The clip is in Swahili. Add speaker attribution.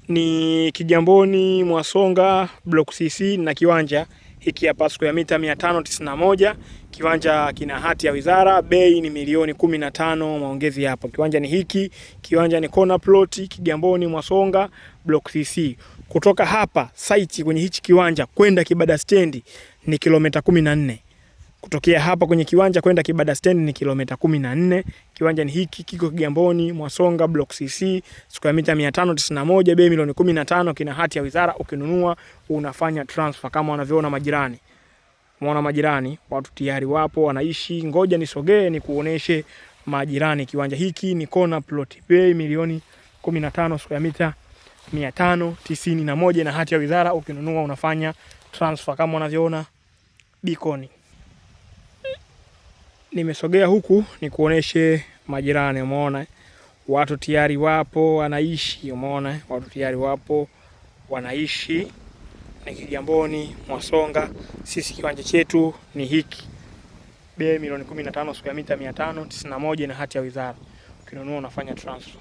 Speaker 1: Ni Kigamboni Mwasonga Block CC na kiwanja hiki hapa square mita 591. Kiwanja kina hati ya wizara, bei ni milioni 15, maongezi hapo. Kiwanja ni hiki, kiwanja ni corner plot Kigamboni Mwasonga Block CC. Kutoka hapa site kwenye hichi kiwanja kwenda Kibada Stand ni kilomita 14. Kutokea hapa kwenye kiwanja kwenda Kibada Stand ni kilomita 14. Kiwanja ni hiki, kiko Kigamboni Mwasonga Block CC, square mita 591, bei milioni 15, kina hati ya wizara. Ukinunua unafanya transfer kama wanavyoona majirani. Umeona majirani, watu tayari wapo wanaishi. Ngoja nisogee ni kuoneshe majirani. Kiwanja hiki ni corner plot, bei milioni 15, square mita 591 na hati ya wizara. Ukinunua unafanya transfer kama wanavyoona Bikoni. Nimesogea huku ni kuoneshe majirani. Umeona watu tayari wapo wanaishi. Umeona watu tayari wapo wanaishi. Ni Kigamboni Mwasonga. Sisi kiwanja chetu ni hiki, bei milioni 15, square mita 591 na hati ya wizara. Ukinunua unafanya transfer.